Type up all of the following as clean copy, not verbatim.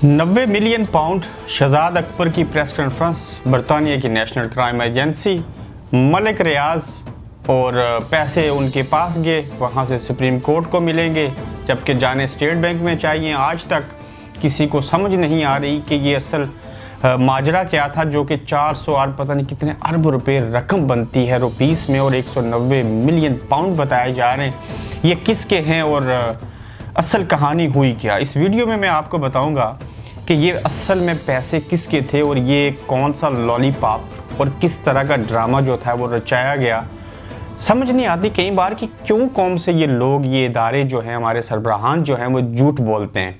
90 million pound Shahzad Akbar की press conference, बरतानिया की नेशनल क्राइम एजेंसी, मलिक रियाज और पैसे उनके पास गए, वहाँ से सुप्रीम कोर्ट को मिलेंगे, जबकि जाने स्टेट बैंक में चाहिए। आज तक किसी को समझ नहीं आ रही कि ये असल माजरा क्या था, जो कि 400 और पता नहीं कितने अरब रुपए रकम बनती है रुपीस में, और 190 मिलियन पाउंड बताए जा रहे हैं। ये किसके हैं और असल कहानी हुई क्या? इस वीडियो में मैं आपको बताऊंगा कि ये असल में पैसे किसके थे और ये कौन सा लॉलीपॉप और किस तरह का ड्रामा जो था वो रचाया गया। समझ नहीं आती कई बार कि क्यों कौम से ये लोग, ये इदारे जो हैं, हमारे सरबराहान जो हैं, वो झूठ बोलते हैं।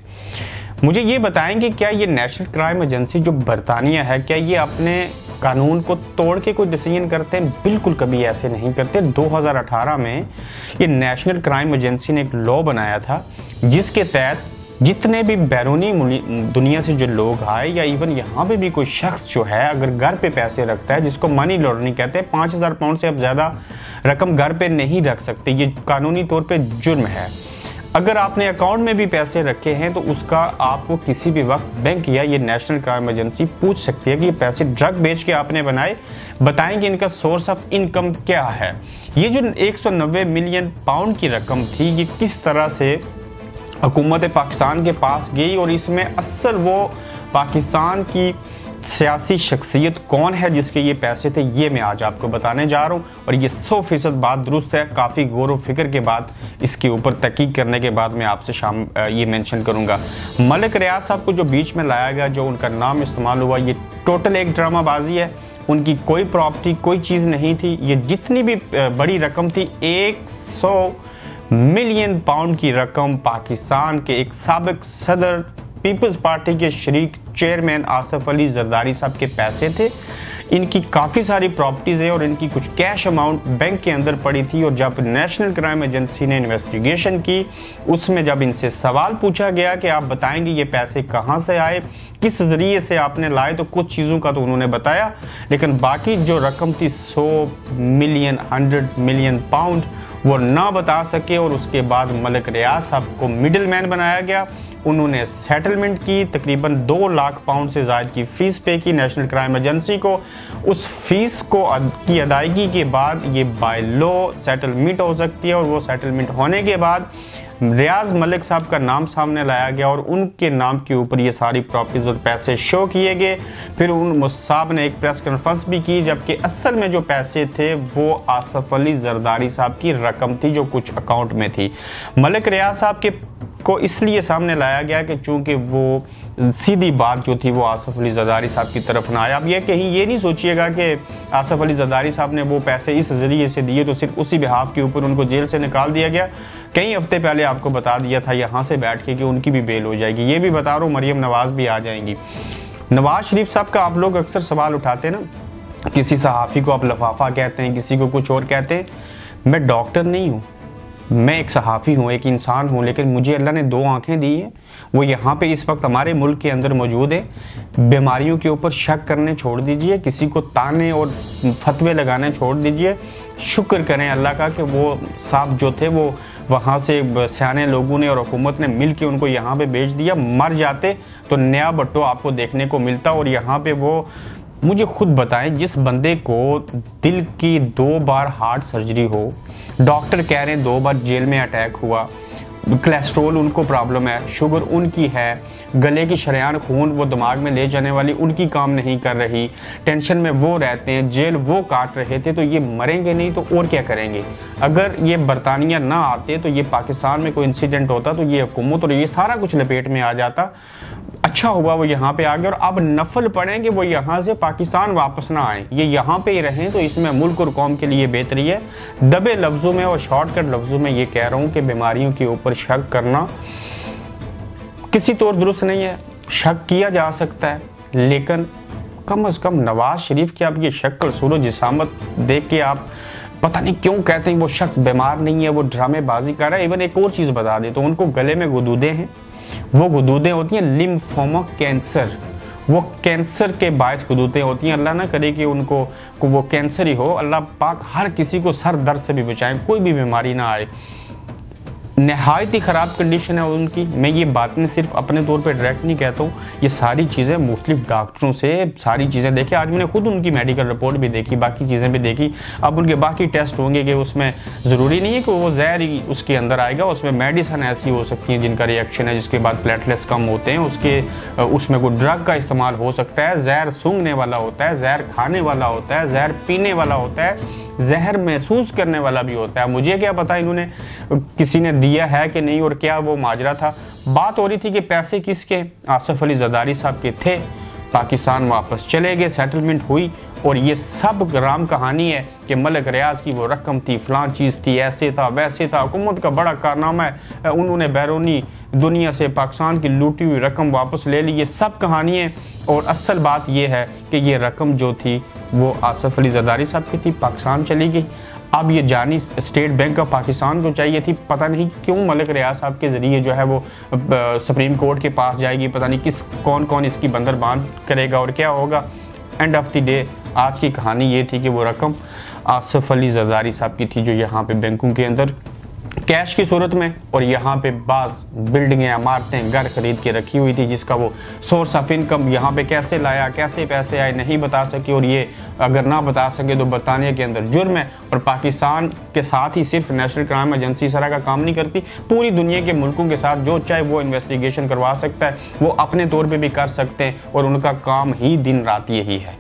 मुझे ये बताएंगे क्या ये नेशनल क्राइम एजेंसी जो बरतानिया है, क्या ये अपने कानून को तोड़ के कोई डिसीजन करते हैं? बिल्कुल कभी ऐसे नहीं करते। 2018 में ये नेशनल क्राइम एजेंसी ने एक लॉ बनाया था जिसके तहत जितने भी बैरूनी दुनिया से जो लोग आए या इवन यहाँ पे भी कोई शख्स जो है अगर घर पे पैसे रखता है, जिसको मनी लॉन्ड्रिंग कहते हैं, 5000 पाउंड से अब ज़्यादा रकम घर पे नहीं रख सकते, ये कानूनी तौर पे जुर्म है। अगर आपने अकाउंट में भी पैसे रखे हैं तो उसका आपको किसी भी वक्त बैंक या ये नेशनल क्राइम एजेंसी पूछ सकती है कि ये पैसे ड्रग बेच के आपने बनाए, बताएंगे इनका सोर्स ऑफ इनकम क्या है। ये जो 190 मिलियन पाउंड की रकम थी, ये किस तरह से हुकूमत पाकिस्तान के पास गई और इसमें असल वो पाकिस्तान की सियासी शख्सियत कौन है जिसके ये पैसे थे, ये मैं आज आपको बताने जा रहा हूँ। और ये 100% बात दुरुस्त है। काफ़ी गौर व फिक्र के बाद इसके ऊपर तहकीक करने के बाद मैं आपसे ये मेंशन करूँगा। मलिक रियाज साहब को जो बीच में लाया गया, जो उनका नाम इस्तेमाल हुआ, ये टोटल एक ड्रामाबाजी है। उनकी कोई प्रॉपर्टी, कोई चीज़ नहीं थी। ये जितनी भी बड़ी रकम थी, 100 मिलियन पाउंड की रकम पाकिस्तान के एक साबिक सदर, पीपल्स पार्टी के शरीक चेयरमैन आसिफ अली जरदारी साहब के पैसे थे। इनकी काफ़ी सारी प्रॉपर्टीज़ है और इनकी कुछ कैश अमाउंट बैंक के अंदर पड़ी थी। और जब नेशनल क्राइम एजेंसी ने इन्वेस्टिगेशन की, उसमें जब इनसे सवाल पूछा गया कि आप बताएंगे ये पैसे कहाँ से आए, किस ज़रिए से आपने लाए, तो कुछ चीज़ों का तो उन्होंने बताया, लेकिन बाकी जो रकम थी 100 मिलियन 100 मिलियन पाउंड वो ना बता सके। और उसके बाद मलिक रियाज साहब को मिडिल मैन बनाया गया। उन्होंने सेटलमेंट की, तकरीबन 2 लाख पाउंड से ज़ायद की फ़ीस पे की नेशनल क्राइम एजेंसी को। उस फीस को की अदायगी के बाद ये बाय लॉ सेटलमेंट हो सकती है, और वो सेटलमेंट होने के बाद रियाज मलिक साहब का नाम सामने लाया गया और उनके नाम के ऊपर ये सारी प्रॉपर्टीज़ और पैसे शो किए गए। फिर उन साहब ने एक प्रेस कॉन्फ्रेंस भी की, जबकि असल में जो पैसे थे वो आसिफ अली जरदारी साहब की रकम थी जो कुछ अकाउंट में थी। मलिक रियाज साहब के को इसलिए सामने लाया गया कि चूंकि वो सीधी बात जो थी वो आसिफ अली जरदारी साहब की तरफ ना आया। अब ये कहीं ये नहीं सोचिएगा कि आसिफ अली जरदारी साहब ने वो पैसे इस ज़रिए से दिए तो सिर्फ उसी बिहाफ के ऊपर उनको जेल से निकाल दिया गया। कई हफ्ते पहले आपको बता दिया था यहाँ से बैठ के कि उनकी भी बेल हो जाएगी। ये भी बता रहा हूँ, मरियम नवाज़ भी आ जाएंगी। नवाज शरीफ साहब का आप लोग अक्सर सवाल उठाते हैं ना, किसी सहाफ़ी को आप लफाफा कहते हैं, किसी को कुछ और कहते हैं। मैं डॉक्टर नहीं हूँ, मैं एक सहाफ़ी हूँ, एक इंसान हूँ, लेकिन मुझे अल्लाह ने 2 आँखें दी हैं। वो यहाँ पे इस वक्त हमारे मुल्क के अंदर मौजूद है। बीमारियों के ऊपर शक करने छोड़ दीजिए, किसी को ताने और फतवे लगाने छोड़ दीजिए। शुक्र करें अल्लाह का कि वो साहब जो थे वो वहाँ से सियाने लोगों ने और हुकूमत ने मिल के उनको यहाँ पे भेज दिया। मर जाते तो नया बट्टो आपको देखने को मिलता। और यहाँ पे वो मुझे खुद बताएं, जिस बंदे को दिल की 2 बार हार्ट सर्जरी हो, डॉक्टर कह रहे हैं 2 बार जेल में अटैक हुआ, कोलेस्ट्रोल उनको प्रॉब्लम है, शुगर उनकी है, गले की शरेयान खून वो दिमाग में ले जाने वाली उनकी काम नहीं कर रही, टेंशन में वो रहते हैं, जेल वो काट रहे थे, तो ये मरेंगे नहीं तो और क्या करेंगे? अगर ये बरतानिया ना आते तो ये पाकिस्तान में कोई इंसिडेंट होता तो ये हुकूमत और ये सारा कुछ लपेट में आ जाता। अच्छा हुआ वो यहाँ पे आ गए और अब नफल पड़ेंगे वो यहाँ से पाकिस्तान वापस ना आए, ये यहाँ पे ही रहें, तो इसमें मुल्क और कौम के लिए बेहतरी है। दबे लफ्ज़ों में और शॉर्टकट लफ्ज़ों में ये कह रहा हूँ कि बीमारियों के ऊपर शक करना किसी तौर दुरुस्त नहीं है। शक किया जा सकता है, लेकिन कम अज़ कम नवाज शरीफ की आप ये शक्ल सूरत जिसामत देख के आप पता नहीं क्यों कहते हैं वो शख्स बीमार नहीं है, वो ड्रामेबाजी कर रहा है। इवन एक और चीज़ बता दे तो उनको गले में गुदूदें हैं, वो गुदूदें होती हैं लिम्फोमा कैंसर, वो कैंसर के बायस गुदूदें होती हैं। अल्लाह ना करे कि उनको वो कैंसर ही हो, अल्लाह पाक हर किसी को सर दर्द से भी बचाएं, कोई भी बीमारी ना आए। नहायत ही ख़राब कंडीशन है उनकी। मैं ये बातें सिर्फ अपने तौर पे डायरेक्ट नहीं कहता हूँ, ये सारी चीज़ें मुख्तलिफ डॉक्टरों से सारी चीज़ें देखी। आज मैंने खुद उनकी मेडिकल रिपोर्ट भी देखी, बाकी चीज़ें भी देखी। अब उनके बाकी टेस्ट होंगे कि उसमें ज़रूरी नहीं है कि वो जहर ही उसके अंदर आएगा, उसमें मेडिसन ऐसी हो सकती हैं जिनका रिएक्शन है, जिसके बाद प्लेटलेट्स कम होते हैं, उसमें कोई ड्रग का इस्तेमाल हो सकता है, जहर सूंघने वाला होता है, जहर खाने वाला होता है, जहर पीने वाला होता है, जहर महसूस करने वाला भी होता है। मुझे क्या पता इन्होंने किसी ने दिया है कि नहीं और क्या वो माजरा था। बात हो रही थी कि पैसे किसके, आसिफ अली जरदारी साहब के थे, पाकिस्तान वापस चले गए, सेटलमेंट हुई, और ये सब राम कहानी है कि मलिक रियाज की वो रकम थी, फलां चीज़ थी, ऐसे था वैसे था, हुकूमत का बड़ा कारनामा है, उन्होंने बैरूनी दुनिया से पाकिस्तान की लूटी हुई रकम वापस ले ली। ये सब कहानी है, और असल बात ये है कि ये रकम जो थी वो आसिफ अली जरदारी साहब की थी, पाकिस्तान चली गई। अब ये जानी स्टेट बैंक ऑफ पाकिस्तान को चाहिए थी, पता नहीं क्यों मलिक रियाज साहब के ज़रिए जो है वो सुप्रीम कोर्ट के पास जाएगी, पता नहीं कौन कौन इसकी बंदरबान करेगा और क्या होगा। एंड ऑफ द डे आज की कहानी ये थी कि वो रकम आसिफ अली जरदारी साहब की थी, जो यहाँ पे बैंकों के अंदर कैश की सूरत में और यहाँ पे बाज़ बिल्डिंगें, इमारतें, घर खरीद के रखी हुई थी, जिसका वो सोर्स ऑफ इनकम यहाँ पे कैसे लाया, कैसे पैसे आए नहीं बता सके। और ये अगर ना बता सके तो बरतानिया के अंदर जुर्म है। और पाकिस्तान के साथ ही सिर्फ नेशनल क्राइम एजेंसी इस तरह का काम नहीं करती, पूरी दुनिया के मुल्कों के साथ जो चाहे वो इन्वेस्टिगेशन करवा सकता है, वो अपने तौर पर भी कर सकते हैं, और उनका काम ही दिन रात यही है।